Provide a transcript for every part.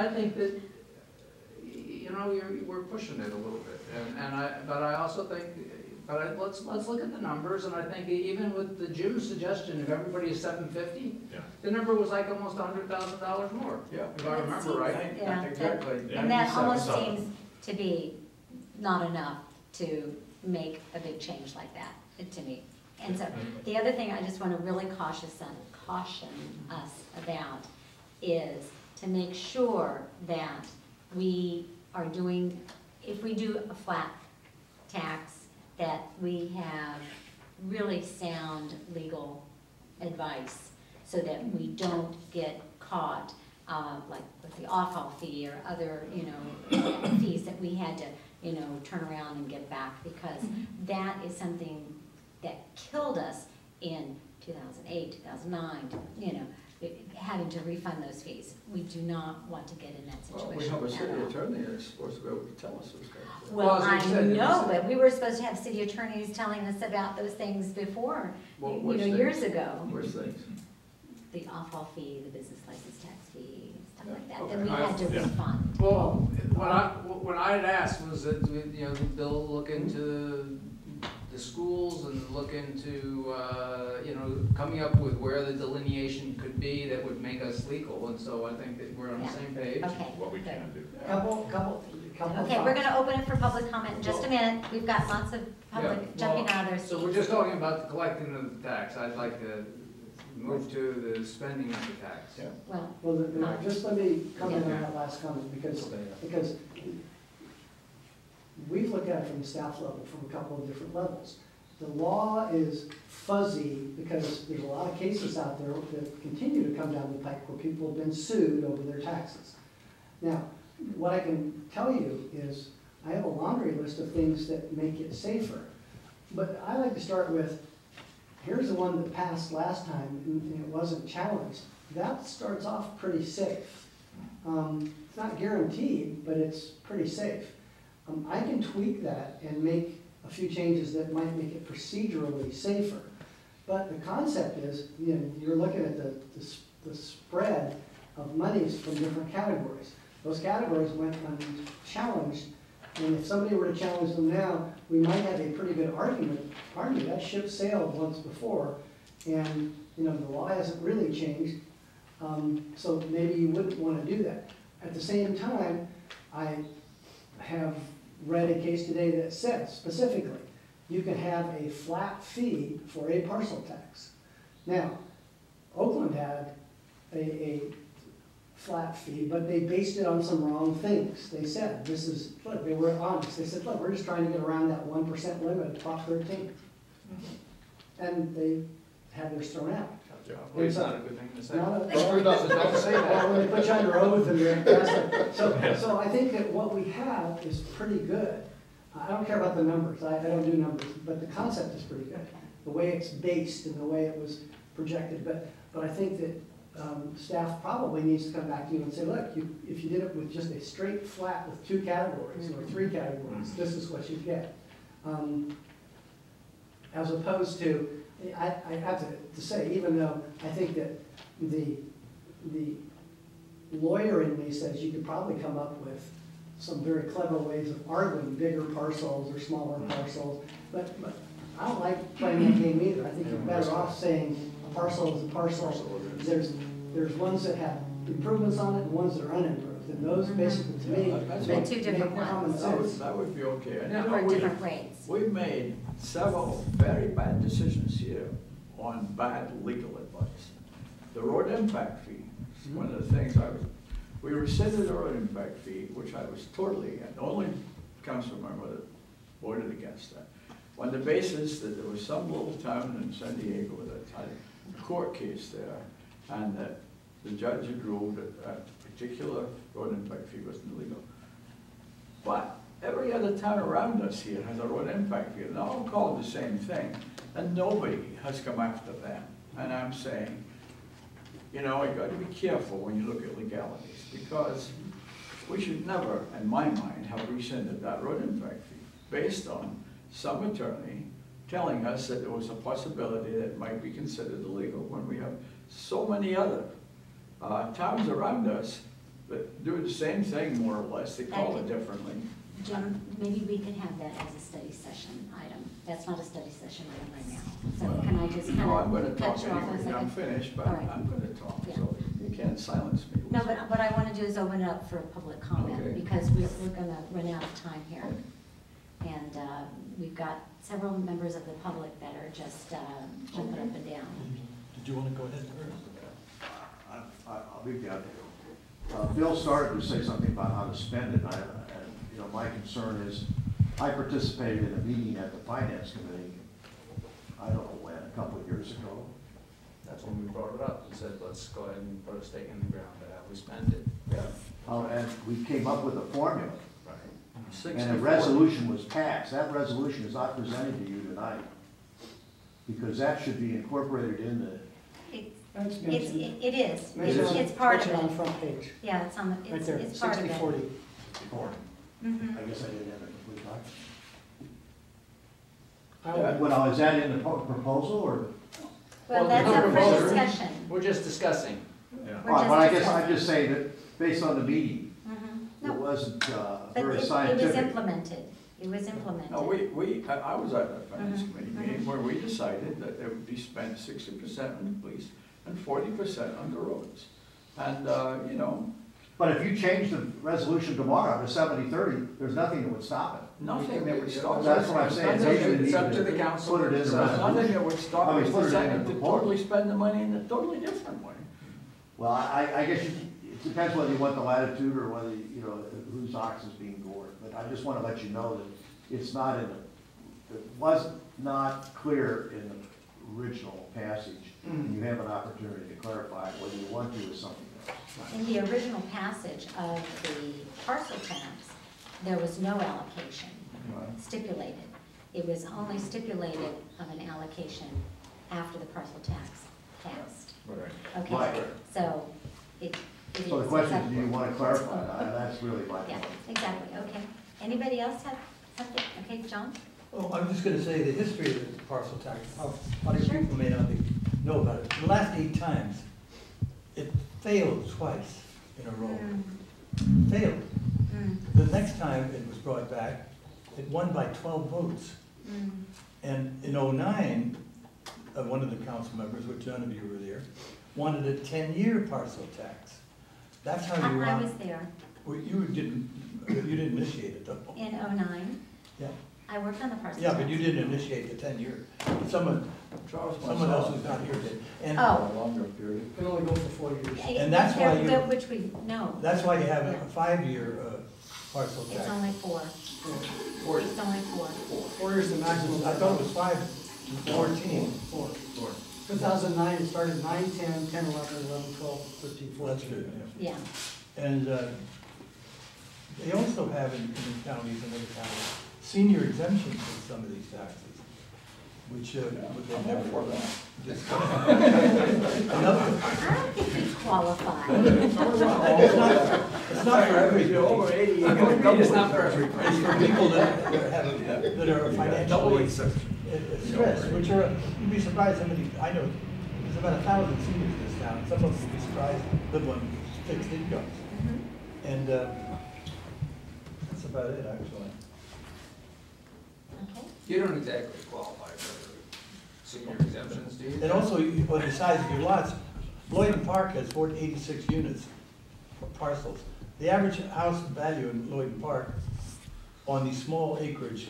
I think that, you know, we're pushing it a little bit, but I also think, let's look at the numbers, and I think even with the Jim's suggestion, if everybody is 750, Yeah. the number was like almost $100,000 more. Yeah. If I remember right. Yeah, Exactly. and that almost 97. seems to be not enough to make a big change like that, to me. And so, the other thing I just want to really caution us about is to make sure that we are doing, if we do a flat tax, that we have really sound legal advice so that we don't get caught, like with the off-haul fee or other, you know, fees that we had to, you know, turn around and get back, because that is something that killed us in 2008, 2009, you know, having to refund those fees. We do not want to get in that Well, situation. we have a city at all. attorney that's supposed to be able to tell us those kinds of things. Well, as I you said, know, but we were supposed to have city attorneys telling us about those things before, Well, you which know, things? years ago. Which things? The off-haul fee, the business license tax fee, stuff like that, Okay. that we had to Yeah. refund. Well, what I'd asked was that, you know, they'll look into the schools and look into, you know, coming up with where the delineation could be that would make us legal, and so I think that we're on the Yeah. same page. Okay. What we good. can do. Couple Okay, we're gonna open it for public comment in just a minute. We've got lots of Yeah, public jumping well, out of their seats. So we're just talking about the collecting of the tax. I'd like to move to the spending of the tax. Yeah. Well, just let me comment on that last comment, because we've looked at it from the staff level, from a couple of different levels. The law is fuzzy because there's a lot of cases out there that continue to come down the pike where people have been sued over their taxes. Now, what I can tell you is I have a laundry list of things that make it safer. But I like to start with, here's the one that passed last time and it wasn't challenged. That starts off pretty safe. It's not guaranteed, but it's pretty safe. I can tweak that and make a few changes that might make it procedurally safer. But the concept is, you know, you're looking at the spread of monies from different categories. Those categories went unchallenged, and if somebody were to challenge them now, we might have a pretty good argument. That ship sailed once before, and you know the law hasn't really changed, so maybe you wouldn't want to do that. At the same time, I have read a case today that says specifically you can have a flat fee for a parcel tax. Now, Oakland had a flat fee, but they based it on some wrong things. They said, this is, look, they were honest. They said, look, we're just trying to get around that 1% limit at Prop 13. And they had theirs thrown out. Yeah, well, it's not a good thing to say. Not a- Don't say that. Well, when they put you under oath and so I think that what we have is pretty good. I don't care about the numbers. I don't do numbers, but the concept is pretty good. The way it's based and the way it was projected. But I think that staff probably needs to come back to you and say, look, if you did it with just a straight flat with 2 categories or 3 categories, this is what you get. As opposed to, I have to say, even though I think that the lawyer in me says you could probably come up with some very clever ways of arguing bigger parcels or smaller parcels, but I don't like playing that game either. I think you're better off saying a parcel is a parcel. There's ones that have improvements on it and ones that are unimproved, and those basically, to me, They're two different make common ones. sense. That would be okay. And, you know, For different rates. we've made several very bad decisions here on bad legal advice. The road impact fee, one of the things we rescinded the road impact fee, which I was totally, and the only council member that voted against that, on the basis that there was some little town in San Diego that had a court case there, and that the judge had ruled that that particular road impact fee wasn't legal. But every other town around us here has a road impact fee, and they're all called the same thing, and nobody has come after them. And I'm saying, you know, you got to be careful when you look at legalities, because we should never, in my mind, have rescinded that road impact fee based on some attorney telling us that there was a possibility that it might be considered illegal when we have so many other towns around us but do the same thing more or less, they call it differently. Jim, maybe we could have that as a study session item. That's not a study session item right now. So can I just kind No, I'm gonna of talk cut you off a anyway, I'm second? finished, but All right. I'm gonna talk, Yeah. so you can't silence me. No, but what I want to do is open it up for public comment, Okay. because we're going to run out of time here. And we've got several members of the public that are just jumping up and down. Did you want to go ahead first? I'll be glad to. Bill started to say something about how to spend it, and you know, my concern is, I participated in a meeting at the Finance Committee, I don't know when, a couple of years ago. That's when we brought it up, and said, let's go ahead and put a stake in the ground, but how we spend it. Yeah. And we came up with a formula, Right. and a resolution was passed. That resolution is not presented to you tonight, because that should be incorporated in the, That's It mentioned. is. Mentioned It's part of mentioned on the it. front page, Yeah, it's on the, right it's, there, it's part of it. 60/40. Mhm. I guess I didn't have a complete document. I would- Well, is that in the proposal, or? Well, that's up for discussion. We're just discussing. Yeah. We're All right, but I guess discussing. I'm just saying that, based on the meeting, Mhm. it No, wasn't but very it was scientific. implemented. It was implemented. No, I was at the finance Mhm, committee mhm. meeting where we decided that it would be spent 60% on the police and 40% on the roads. And, you know, But if you change the resolution tomorrow to 70-30, there's nothing that would stop it. nothing that would stop. That's what I'm saying. It's up to- Maybe we it's up need to the council. Put it in the So There's nothing resolution. that would stop I mean, us put it in the deciding to proposal. totally spend the money in a totally different way. Well, I guess it depends whether you want the latitude or whether, you know, whose ox is being gored. But I just want to let you know that it's not in the, it was not clear in the original passage. And you have an opportunity to clarify it, whether you want to or something else. In the original passage of the parcel tax, there was no allocation stipulated. It was only stipulated of an allocation after the parcel tax passed. Right. Okay, Right. so it is. So the question is, do you acceptable. want to clarify? That's really my Yeah, point. exactly, okay. Anybody else have something? Okay, John? Well, I'm just going to say the history of the parcel tax, how a lot of Sure. people may not know about it. The last 8 times, it failed twice in a row. Failed. Mm, The next time it was brought back, it won by 12 votes. mm. And in '09, one of the council members, which none of you were there, wanted a 10-year parcel tax. That's how you I want. was there Well, you didn't initiate it though. in '09. Yeah. I worked on the parcel Yeah, tax. but you didn't initiate the 10-year. Someone else who's not here did. And Oh. A longer period. It can only go for 4 years. And that's why you- Which we, no, that's why you have Yeah. a 5-year parcel it's tax. only 4. It's only 4. 4 years the maximum. I thought it was 5 to 14. 4. 2009, it started 9, 10, 10, 11, 11, 12, 13, 14. Well, that's good, yeah. Yeah. And they also have in counties and other counties, senior exemptions for some of these taxes, which would I'm they all never. for that. Another- I don't think you qualify. It's not for If you're over everybody. 80, you gotta double It's not for every It's for people that are financially stressed, which are, you'd be surprised how many, I know, there's about 1,000 seniors in this town. Some of them would be surprised live on fixed incomes. Mhm. And that's about it, actually. Okay. You don't exactly qualify for senior exemptions, do you? And also, on the size of your lots, Lloyd Park has 86 units for parcels. The average house value in Lloyd Park on these small acreage,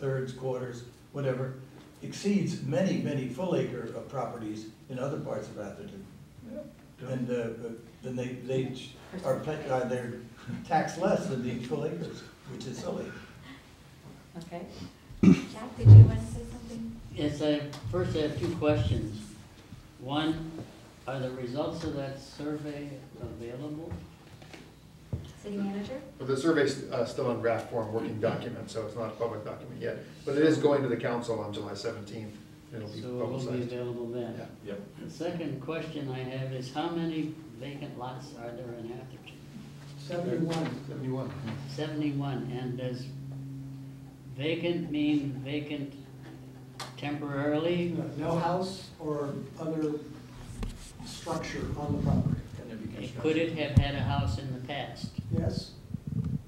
thirds, quarters, whatever, exceeds many, many full acre properties in other parts of Atherton. And then they're taxed less than the full acres, which is silly. Okay. Jack, did you want to say something? Yes, first I have 2 questions. One, are the results of that survey available? City manager? Well, the survey's still in draft form, working document, so it's not a public document yet. But it is going to the council on July 17th. It'll be So it will be publicized. available then? Yeah. Yep. The second question I have is how many vacant lots are there in Atherton? 71. 71. 71, and does vacant mean vacant temporarily? No house or other structure on the property. Can there be Could it have had a house in the past? Yes,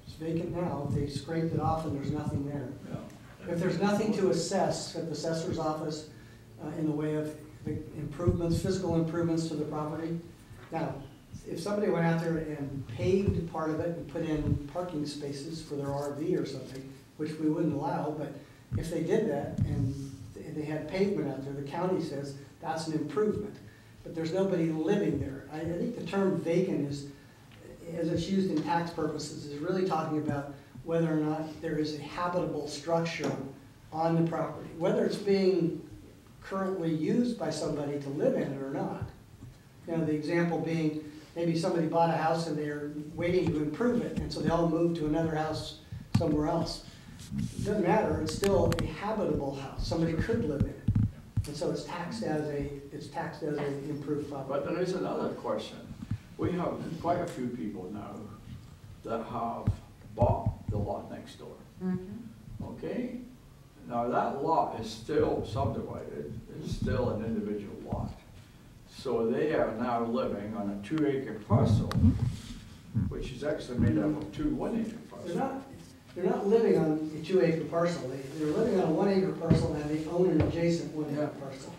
it's vacant now, if they scraped it off and there's nothing there. Yeah. If there's nothing to assess at the assessor's office in the way of the improvements, physical improvements to the property, now, if somebody went out there and paved part of it and put in parking spaces for their RV or something, which we wouldn't allow, but if they did that and they had pavement out there, the county says that's an improvement. But there's nobody living there. I think the term vacant is, as it's used in tax purposes, is really talking about whether or not there is a habitable structure on the property, whether it's being currently used by somebody to live in it or not. You know, the example being, maybe somebody bought a house and they're waiting to improve it, and so they all moved to another house somewhere else. It doesn't matter, it's still a habitable house, somebody could live in it. And so it's taxed as an improved property. But there is another question. We have quite a few people now that have bought the lot next door. Okay? Now that lot is still subdivided, it's still an individual lot. So they are now living on a 2-acre parcel, which is actually made up of 2 1-acre parcels. They're not living on a 2-acre parcel. They're living on a 1-acre parcel and they own an adjacent 1-acre parcel.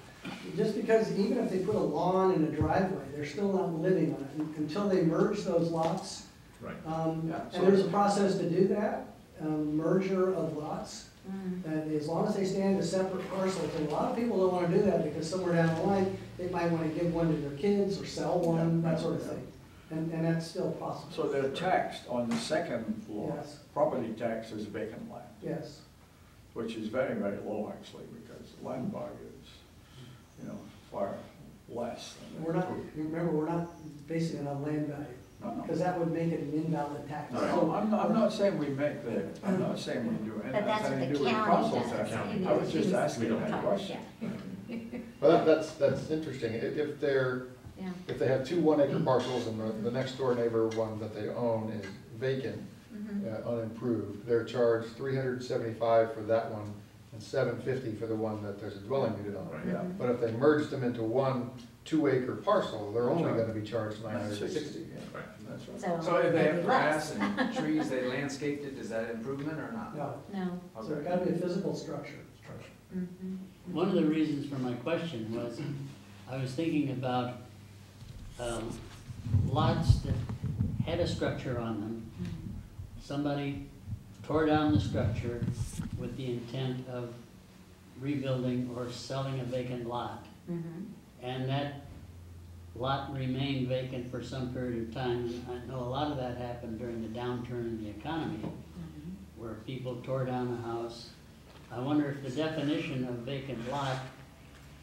Just because even if they put a lawn and a driveway, they're still not living on it until they merge those lots. Right. And there's a process to do that, merger of lots. And as long as they stand as separate parcels, and a lot of people don't want to do that because somewhere down the line, they might want to give one to their kids or sell one, that sort of thing. And that's still possible. So they're taxed on the second floor. Yes. Property tax is vacant land. Yes. Which is very, very low actually, because land value is, far less than. We're not, remember, we're not basing it on land value, No. because that would make it an invalid tax. No, I'm not saying we make I'm not saying we do But that's what anything to the do with county parcel does. tax. It I was just is- asking that question. Well, that's interesting. If Yeah. if they have 2 1-acre parcels and the next door neighbor one that they own is vacant, unimproved, they're charged $375 for that one and $750 for the one that there's a dwelling unit on. Yeah. But if they merge them into 1 2-acre parcel, they're only That's right. gonna be charged $960. Yeah, that's right. So if they have maybe less. grass and trees, they landscaped it, is that improvement or not? No, No. so it's gotta be a physical structure. One of the reasons for my question was, I was thinking about lots that had a structure on them. Somebody tore down the structure with the intent of rebuilding or selling a vacant lot. And that lot remained vacant for some period of time. I know a lot of that happened during the downturn in the economy, where people tore down a house. I wonder if the definition of vacant lot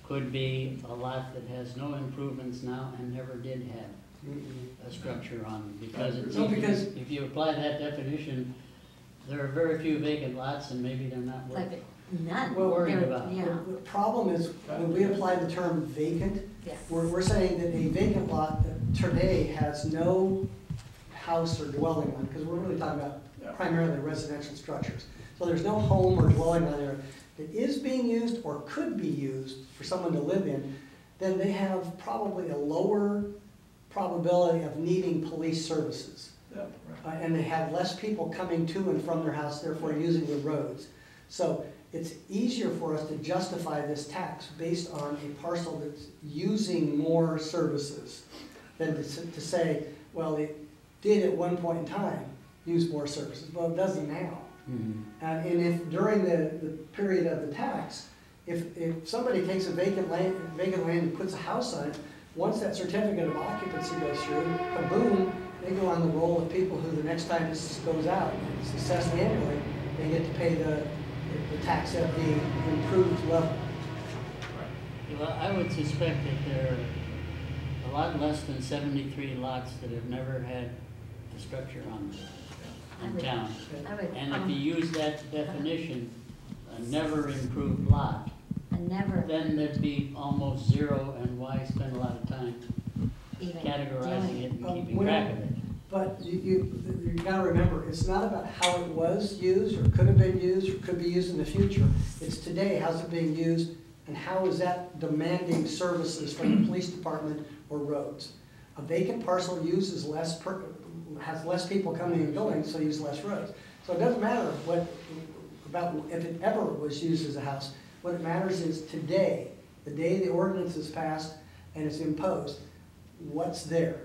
could be a lot that has no improvements now and never did have a structure on them. Because it's No, because- if you apply that definition, there are very few vacant lots and maybe they're not worth Like none. Well, worried They're- about. Yeah, The problem is, when we apply the term vacant, yes. we're saying that a vacant lot that today has no house or dwelling on, because we're really talking about primarily residential structures. So there's no home or dwelling on there that is being used or could be used for someone to live in, then they have probably a lower probability of needing police services. Yeah, right. And they have less people coming to and from their house, therefore using the roads. So it's easier for us to justify this tax based on a parcel that's using more services than to say, well, it did at one point in time use more services, well, it doesn't now. And if during the period of the tax, if somebody takes a vacant land and puts a house on it, once that certificate of occupancy goes through, kaboom, they go on the roll of people who the next time this goes out, and it's assessed annually, they get to pay the tax at the improved level. Well, I would suspect that there are a lot less than 73 lots that have never had a structure on them in town. I would, And if you use that definition, a never improved lot, I never then there'd be almost zero, and why spend a lot of time even categorizing doing it and Um, keeping well, track of it? But you gotta remember, it's not about how it was used, or could have been used, or could be used in the future. It's today, how's it being used, and how is that demanding services from the police department or roads? A vacant parcel uses has less people coming and going, so use less roads. So it doesn't matter if it ever was used as a house. What it matters is today, the day the ordinance is passed and it's imposed, what's there.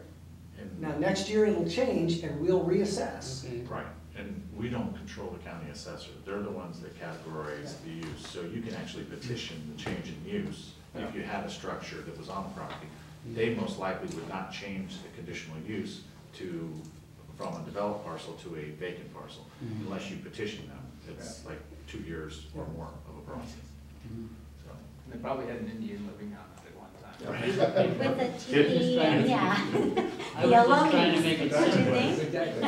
Now, next year it'll change and we'll reassess. Okay. Right, and we don't control the county assessor. They're the ones that categorize the use. So you can actually petition the change in use if you had a structure that was on the property. They most likely would not change the conditional use from a developed parcel to a vacant parcel unless you petition them. It's like 2 years or more of a process. So. They probably had an Indian living on it at one time. Right. With a Just TV, trying to- yeah. I was just trying to make it Don't you simpler. think? Exactly.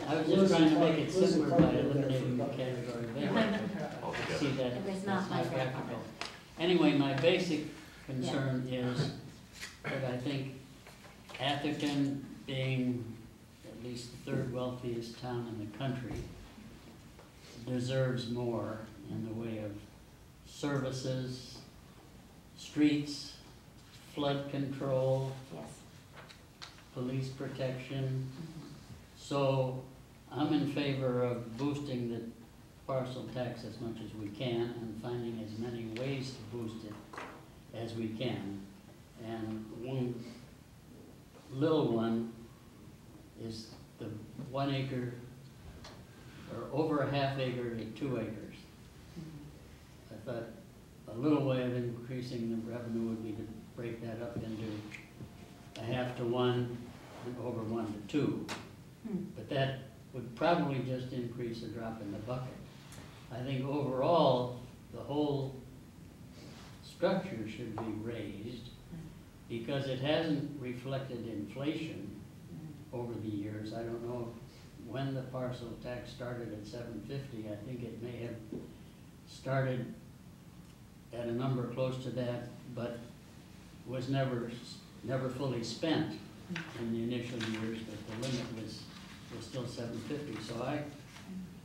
I was just trying to make it simpler by eliminating the category vacant. Altogether. See, that, It was that's not not my fault. practical. Anyway, my basic concern is that I think Atherton, being at least the third wealthiest town in the country, deserves more in the way of services, streets, flood control, Yes. police protection. So I'm in favor of boosting the parcel tax as much as we can and finding as many ways to boost it as we can. And one little one is the 1 acre or over a half acre to 2 acres. I thought a little way of increasing the revenue would be to break that up into a half to 1 and over 1 to 2. But that would probably just increase a drop in the bucket. I think overall, the whole structure should be raised because it hasn't reflected inflation over the years. I don't know when the parcel tax started at $7.50. I think it may have started at a number close to that, but was never fully spent in the initial years, but the limit was still $7.50. So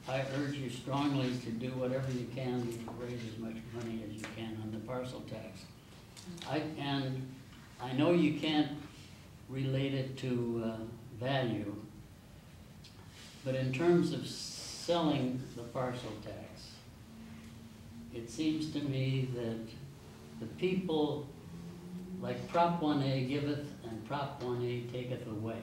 I urge you strongly to do whatever you can to raise as much money as you can on the parcel tax. And I know you can't relate it to value, but in terms of selling the parcel tax, it seems to me that the people, like Prop 1A giveth and Prop 1A taketh away.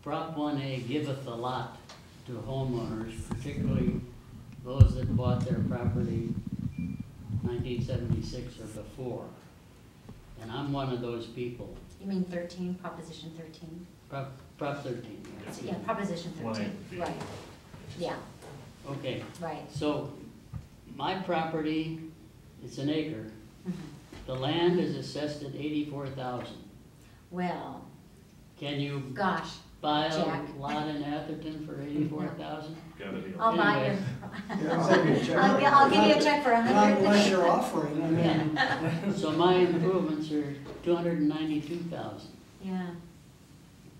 Prop 1A giveth a lot to homeowners, particularly those that bought their property 1976 or before. And I'm one of those people. You mean 13, Proposition 13? Prop 13, yeah. So, yeah, Proposition 13, right. Yeah, Okay, right. so my property, it's an acre. Mhm. The land is assessed at $84,000. Well, Can you gosh, buy Jack. a lot in Atherton for $84,000? Got a deal. I'll buy Anyway. I'll give you a check for Not unless 100. you're offering, I mean. Yeah. So my improvements are $292,000. Yeah,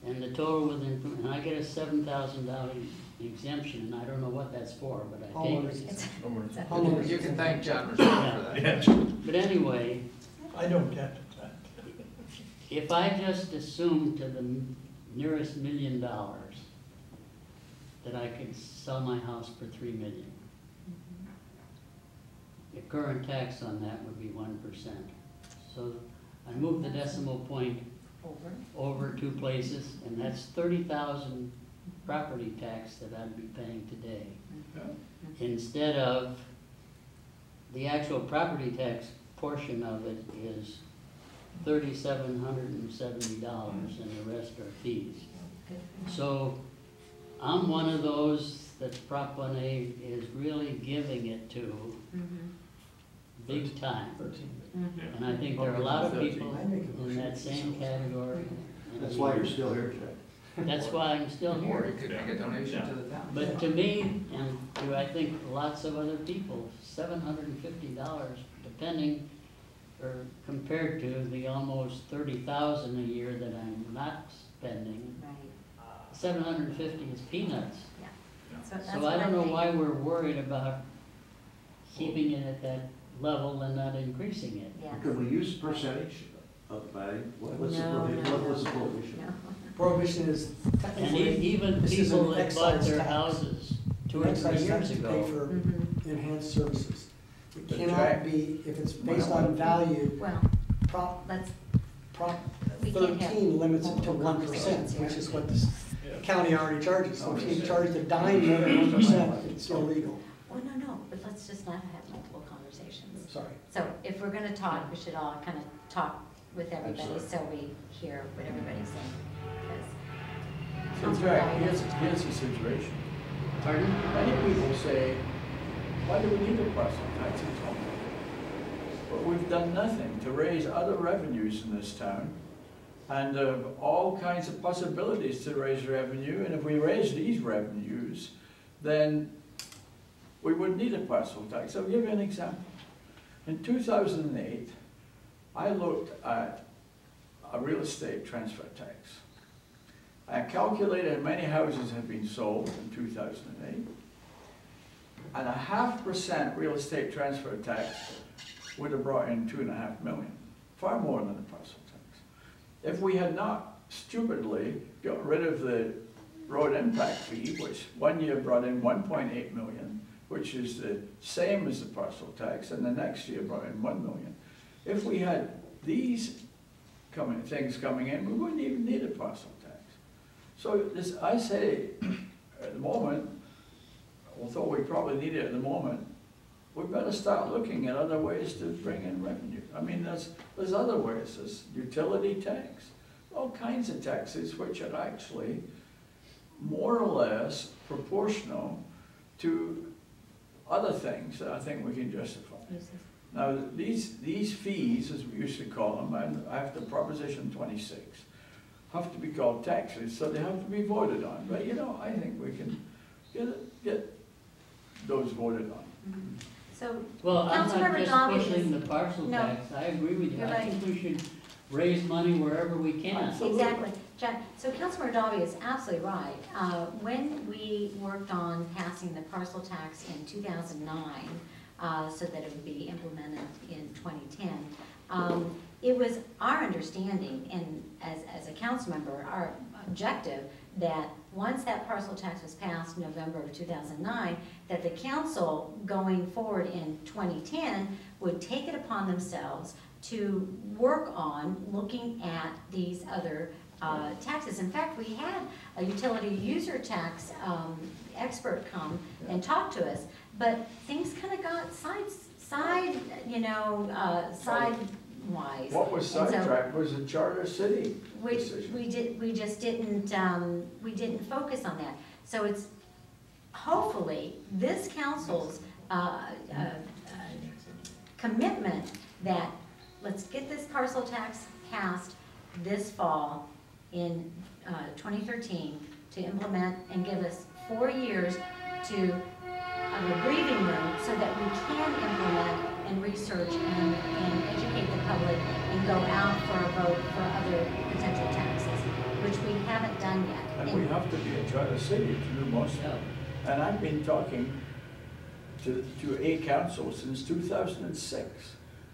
And the total with improvement, and I get a $7,000 exemption, and I don't know what that's for, but I take Homeowners. it. it's, Homeowners. You can thank John Rochelle for that. But anyway, I don't get that. if I just assume to the nearest $1 million that I could sell my house for $3 million, the current tax on that would be 1%. So I move the decimal point over 2 places, and that's 30,000 property tax that I'd be paying today. Instead of, the actual property tax portion of it is $3,770, and the rest are fees. So I'm one of those that Prop 1A is really giving it to big time. And I think there are a lot of people in that same category. That's why you're still here, Jack. That's why I'm still Or here. you could make a donation to the town. But to me, and to I think lots of other people, $750, depending, or compared to the almost $30,000 a year that I'm not spending, right, 750 is peanuts. yeah. That's So what I don't know think. why we're worried about keeping it at that level and not increasing it. Yeah. Could we use percentage Of value? What's the No, prohibition? no, What's the no, prohibition? no. Prohibition is And technically, even this is people an that bought excise their tax. houses 2 or an 3 excise years tax to pay ago. for Mhm. enhanced services. It The cannot tax- be, if it's based on value, Well, Prop, let's, Prop we can't have 13 limits it to multiple 1%, conversations here. which is what the county already charges. So if you charge a dime more than 1%, it's illegal. well, no, but let's just not have multiple conversations. Sorry. So if we're gonna talk, we should all kind of talk with everybody so we hear what everybody's saying. In Because fact, here's the situation. Pardon? Many people say, why do we need a parcel tax in town? But we've done nothing to raise other revenues in this town, and all kinds of possibilities to raise revenue, and if we raise these revenues, then we wouldn't need a parcel tax. I'll give you an example. In 2008, I looked at a real estate transfer tax. I calculated how many houses had been sold in 2008, and a 0.5% real estate transfer tax would have brought in 2.5 million, far more than the parcel tax. If we had not stupidly got rid of the road impact fee, which one year brought in 1.8 million, which is the same as the parcel tax, and the next year brought in 1 million. If we had these things coming in, we wouldn't even need a parcel tax. So this, I say, at the moment, although we probably need it at the moment, we better start looking at other ways to bring in revenue. I mean, there's other ways. There's utility tax, all kinds of taxes which are actually more or less proportional to other things that I think we can justify. Now, these fees, as we used to call them, and after Proposition 26, have to be called taxes, so they have to be voted on. But you know, I think we can get those voted on. So, Well, I'm not Councilmember just Dobby pushing is- the parcel No. tax, I agree with you, You're I right. think we should raise money wherever we can. Absolutely. exactly. John, so Councilmember Dobby is absolutely right. When we worked on passing the parcel tax in 2009, so that it would be implemented in 2010, it was our understanding, and as a council member, our objective, that once that parcel tax was passed in November of 2009, that the council going forward in 2010 would take it upon themselves to work on looking at these other taxes. In fact, we had a utility user tax expert come and talk to us, but things kind of got sidewise. What was And so sidetracked was the Charter City decision. we just didn't, we didn't focus on that. So it's hopefully this council's commitment that let's get this parcel tax passed this fall in 2013 to implement and give us 4 years to of a breathing room so that we can implement and research and educate the public and go out for a vote for other potential taxes, which we haven't done yet. And we have to be a Charter City to do most of it. And I've been talking to a council since 2006.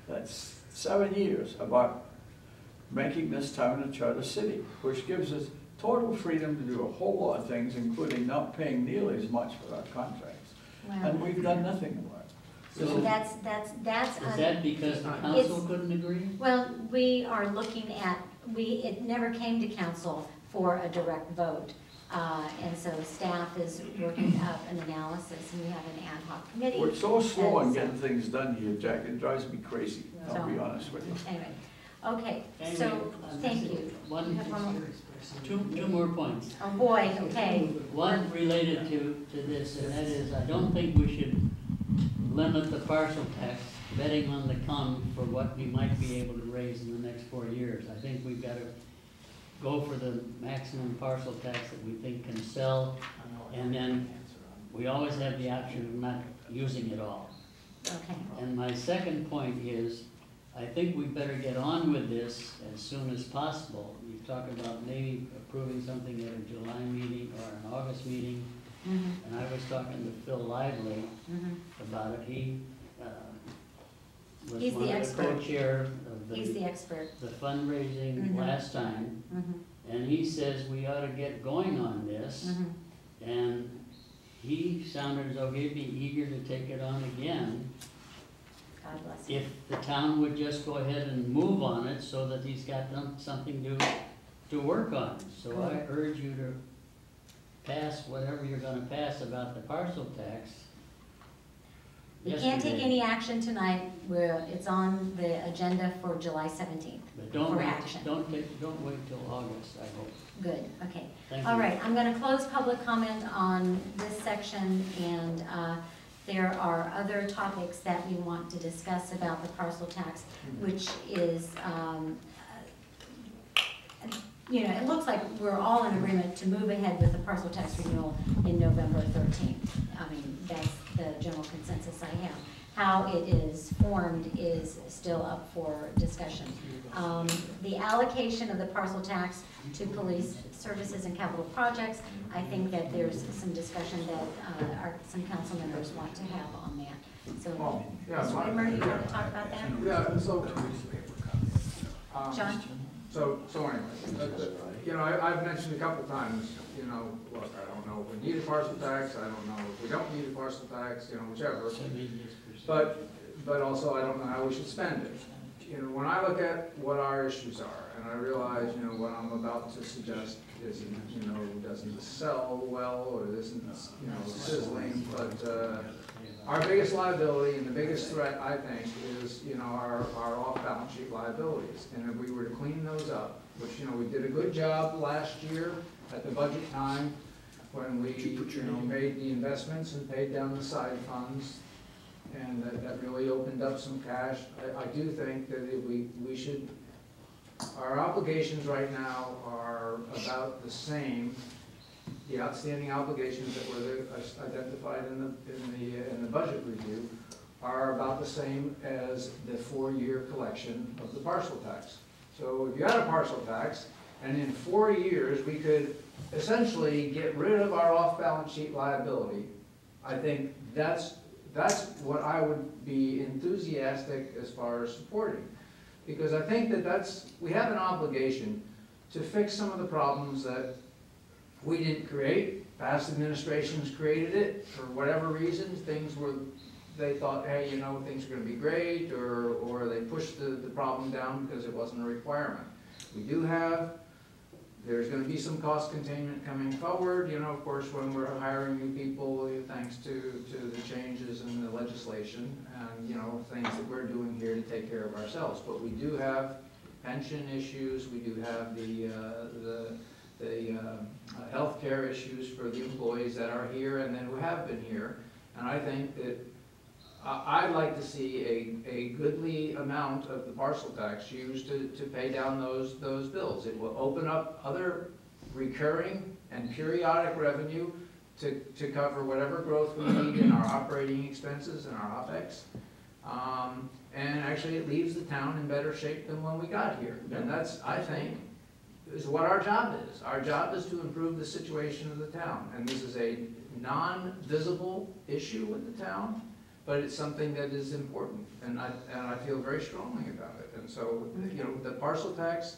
That's 7 years about making this town a Charter City, which gives us total freedom to do a whole lot of things, including not paying nearly as much for our contracts. And we've done nothing about it. So that's. Is that because the council couldn't agree? Well, we are looking at, it never came to council for a direct vote. And so staff is working up an analysis, and we have an ad hoc committee. We're so slow on And so- getting things done here, Jack, it drives me crazy, I'll be honest with you. Anyway, okay, so, thank you. You have one more? Two more points. Oh, boy, okay. One related to this, and that is, I don't think we should limit the parcel tax, betting on the come for what we might be able to raise in the next 4 years. I think we've got to go for the maximum parcel tax that we think can sell, and then we always have the option of not using it all. Okay. And my second point is, I think we better get on with this as soon as possible. You talk about maybe approving something at a July meeting or an August meeting, and I was talking to Phil Lively about it. He was He's the one of the expert. co-chair of He's the expert. the fundraising Mhm. last time, Mhm, and he says we ought to get going on this. mhm. And he sounded as though he'd be eager to take it on again God bless him. if the town would just go ahead and move on it so that he's got something to work on. So I urge you to pass whatever you're gonna pass about the parcel tax. We can't take yesterday. any action tonight, it's on the agenda for July 17th. But don't for wait, action. don't wait till August, I hope. Good, okay. Thank you. All right, I'm gonna close public comment on this section, and there are other topics that we want to discuss about the parcel tax, which is, you know, it looks like we're all in agreement to move ahead with the parcel tax renewal in November 13th. I mean, that's the general consensus I have. How it is formed is still up for discussion. The allocation of the parcel tax to police services and capital projects, I think that there's some discussion that some council members want to have on that. So, Yeah, Mr. Whitmer, you want to talk about that? Yeah, so, John? So anyway, you know, I've mentioned a couple times, you know, look, I don't know if we need a parcel tax, I don't know if we don't need a parcel tax, you know, whichever. But also I don't know how we should spend it. You know, when I look at what our issues are, and I realize, you know, what I'm about to suggest isn't, you know, doesn't sell well, or isn't, you know, sizzling, but, our biggest liability and the biggest threat, I think, is, you know, our off-balance sheet liabilities. And if we were to clean those up, which, you know, we did a good job last year at the budget time, when we, you know, made the investments and paid down the side funds, and that really opened up some cash. I do think that we should, our obligations right now are about the same. The outstanding obligations that were identified in the budget review are about the same as the 4-year collection of the parcel tax. So if you had a parcel tax, and in 4 years we could essentially get rid of our off-balance sheet liability, I think that's what I would be enthusiastic as far as supporting. Because I think that we have an obligation to fix some of the problems that we didn't create. Past administrations created it for whatever reasons. They thought, hey, you know, things are gonna be great, or they pushed the problem down because it wasn't a requirement. There's gonna be some cost containment coming forward, you know, of course, when we're hiring new people, thanks to the changes in the legislation and, you know, things that we're doing here to take care of ourselves. But we do have pension issues, we do have the healthcare issues for the employees that are here and then who have been here. And I think that I'd like to see a goodly amount of the parcel tax used to pay down those bills. It will open up other recurring and periodic revenue to cover whatever growth we need in our operating expenses and our OpEx. And actually it leaves the town in better shape than when we got here. And that's, I think, is what our job is. Our job is to improve the situation of the town. And this is a non-visible issue with the town, but it's something that is important, and I feel very strongly about it. And so, you know, the parcel tax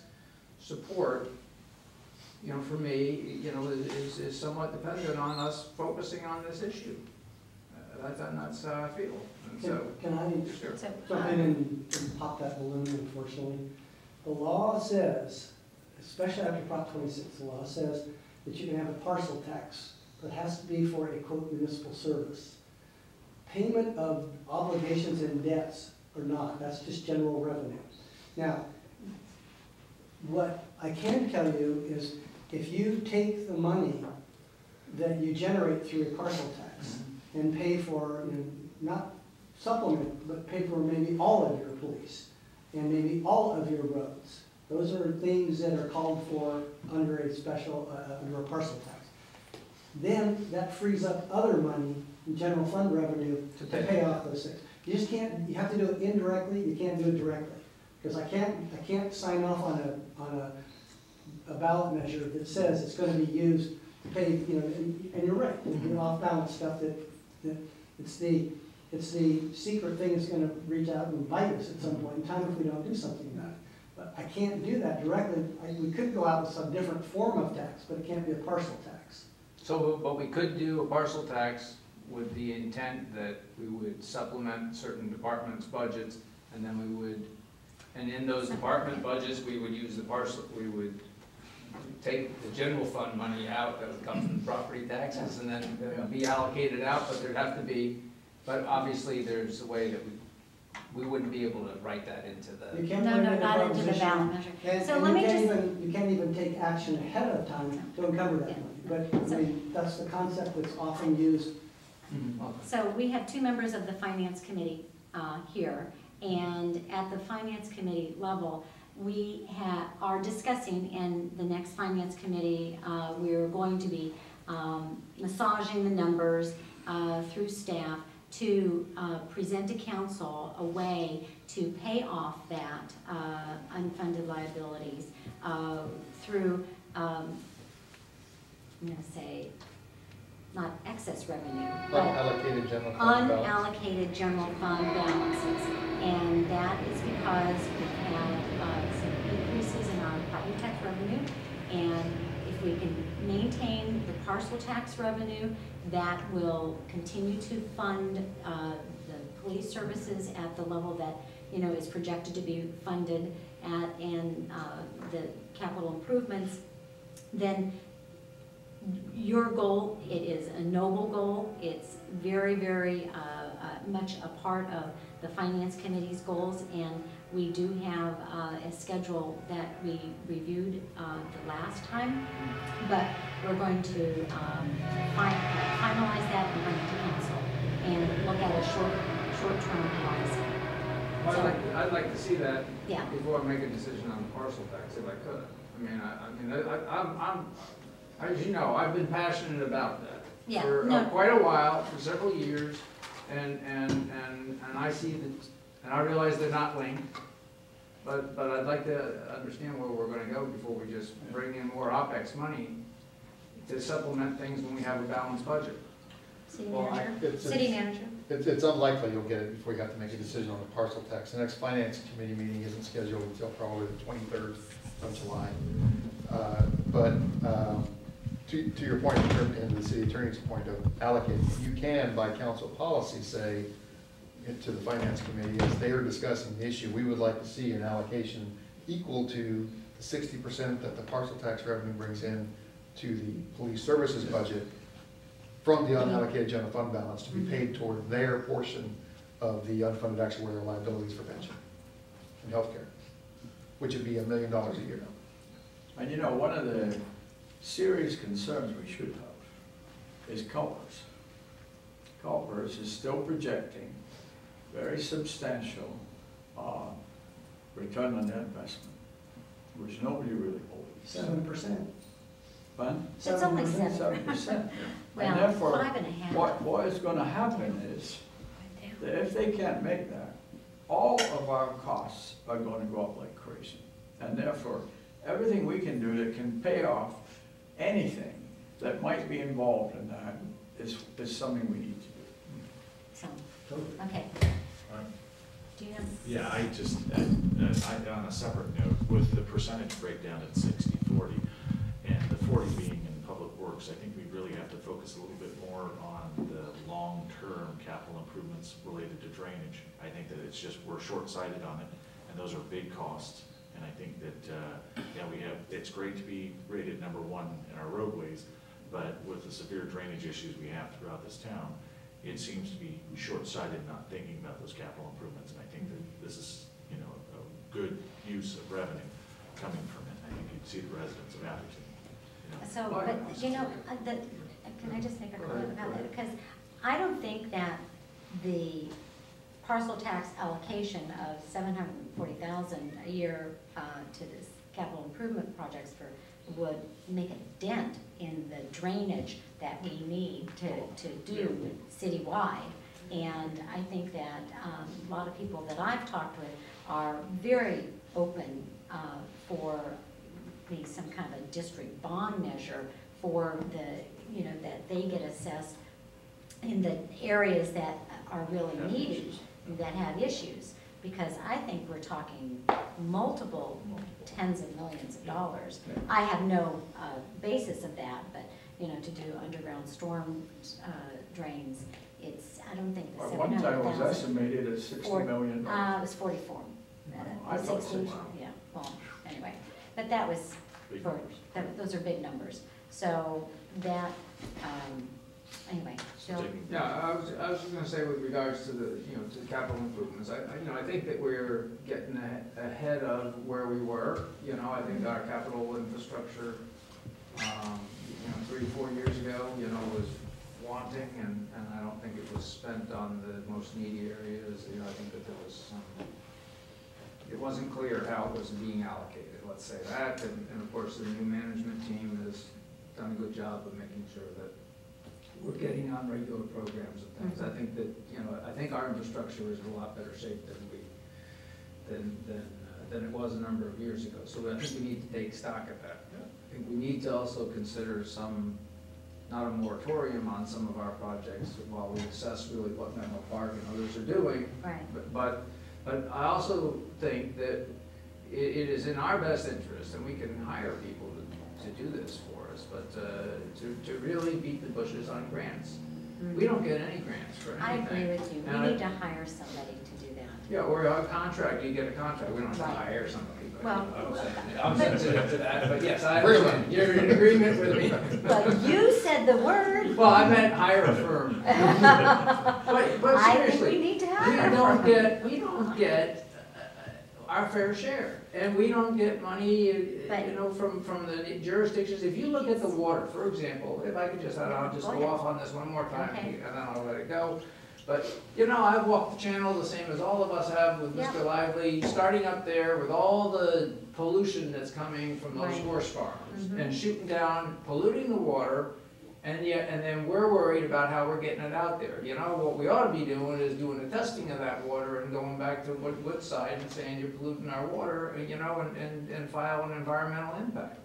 support, you know, for me, you know, is somewhat dependent on us focusing on this issue. That's how I feel. And so, Can I sure. jump in and pop that balloon, unfortunately? The law says, especially after Prop 26, the law says that you can have a parcel tax, but it has to be for a quote municipal service. Payment of obligations and debts or not, that's just general revenue. Now, what I can tell you is if you take the money that you generate through a parcel tax and pay for, you know, not supplement, but pay for maybe all of your police and maybe all of your roads. Those are things that are called for under a special, under a parcel tax. Then that frees up other money, general fund revenue, to pay off those things. You just can't, you have to do it indirectly, you can't do it directly. Because I can't sign off on a ballot measure that says it's gonna be used to pay, you know, and you're right, the off-balance stuff that it's the It's the secret thing that's gonna reach out and bite us at some point in time if we don't do something about it. But I can't do that directly. We could go out with some different form of tax, but it can't be a parcel tax. So, but we could do a parcel tax with the intent that we would supplement certain departments' budgets, and then we would, and in those department budgets, we would use the parcel, we would take the general fund money out that would come from property taxes, and then it would be allocated out, but there'd have to be, but obviously there's a way that we wouldn't be able to write that into the. You can't No, put it no, in a not into the proposition, ballot measure. and So and let you me can't just- even, you can't even take action ahead of time to encumber that Yeah. money. But, I mean, that's the concept that's often used. Okay. So we have two members of the finance committee here, and at the finance committee level, we are discussing in the next finance committee, we're going to be massaging the numbers through staff to present to council a way to pay off that unfunded liabilities through, I'm gonna say, not excess revenue, but Unallocated general fund balance. unallocated general fund balances. And that is because we've had some increases in our property tax revenue. And if we can maintain the parcel tax revenue, that will continue to fund the police services at the level that, you know, is projected to be funded at, and the capital improvements, then your goal, it is a noble goal. It's very, very much a part of the finance committee's goals, and we do have a schedule that we reviewed the last time, but we're going to finalize that and bring it to council and look at a short-term horizon. Well, I'd like to see that Yeah. before I make a decision on the parcel tax, if I could. I'm, as you know, I've been passionate about that Yeah, for no. quite a while, for several years, and I see that, and I realize they're not linked, but I'd like to understand where we're gonna go before we just bring in more OpEx money to supplement things when we have a balanced budget. City Well, manager? City manager? It's unlikely you'll get it before you have to make a decision on the parcel tax. The next finance committee meeting isn't scheduled until probably the 23rd of July. To your point, and the city attorney's point of allocating, you can by council policy say to the finance committee, as they are discussing the issue, we would like to see an allocation equal to the 60% that the parcel tax revenue brings in to the police services budget from the unallocated general fund balance to be paid toward their portion of the unfunded actuarial liabilities for pension and healthcare, which would be $1 million a year. And you know, one of the serious concerns we should have is CalPERS. CalPERS is still projecting very substantial return on their investment, which nobody really believes. 7%. Fun? It's only 7%. 7%. Well, And therefore, 5.5. what is gonna happen is that if they can't make that, all of our costs are gonna go up like crazy. And therefore, everything we can do that can pay off anything that might be involved in that is something we need to do. So, okay. Do you have? Yeah, I just, on a separate note, with the percentage breakdown at 60/40, and the 40 being in public works, I think we really have to focus a little bit more on the long-term capital improvements related to drainage. I think that it's just, we're short-sighted on it, and those are big costs. And I think that, it's great to be rated #1 in our roadways, but with the severe drainage issues we have throughout this town, it seems to be short-sighted not thinking about those capital improvements. And I think that this is, a good use of revenue coming from it. I think you'd see the residents of Atherton. So, but, can I just make a comment about that? Because I don't think that the parcel tax allocation of $740,000 a year to this capital improvement projects would make a dent in the drainage that we need to do citywide. And I think that a lot of people that I've talked with are very open for maybe some kind of a district bond measure for the, that they get assessed in the areas that are really needed, that have issues. Because I think we're talking multiple tens of millions of dollars. I have no basis of that, but, you know, to do underground storm drains, it's, I don't think the At one time it was 700,000. estimated at $60 million. It was 44. I thought 60, 60. yeah, well, anyway, but that was, Big for, numbers. those are big numbers. So that, anyway, Bill? Yeah, I was just gonna say with regards to the, you know, to the capital improvements, I think that we're getting ahead of where we were. You know, I think our capital infrastructure, you know, 3 or 4 years ago, you know, was wanting, and I don't think it was spent on the most needy areas. You know, I think that there was some, it wasn't clear how it was being allocated, let's say that, and of course, the new management team has done a good job of making sure that we're getting on regular programs and things. I think that, you know, I think our infrastructure is in a lot better shape than it was a number of years ago. So I think we need to take stock of that. I think we need to also consider some, not a moratorium on some of our projects while we assess really what Menlo Park and others are doing. Right. But I also think that it is in our best interest, and we can hire people to do this for us, but to really beat the bushes on grants. We don't get any grants for I anything. agree with you. And We need to hire somebody to do that. Yeah, or a contract, you get a contract, we don't have to Right. hire somebody. But Well, I'm sensitive to that, but yes, I understand. You're in agreement with me. But you said the word. Well, I meant hire a firm. But I think seriously, we need to we hire. don't get our fair share, and we don't get money, But- you know, from the jurisdictions. If you look at the water, for example, if I could just, I'll just Go go ahead. off on this one more time, Okay. and then I'll let it go. But, you know, I've walked the channel the same as all of us have with Yeah. Mr. Lively, starting up there with all the pollution that's coming from those Right. horse farms, Mhm. and shooting down, polluting the water, and then we're worried about how we're getting it out there. You know, what we ought to be doing is doing the testing of that water and going back to Woodside and saying you're polluting our water, you know, and file an environmental impact.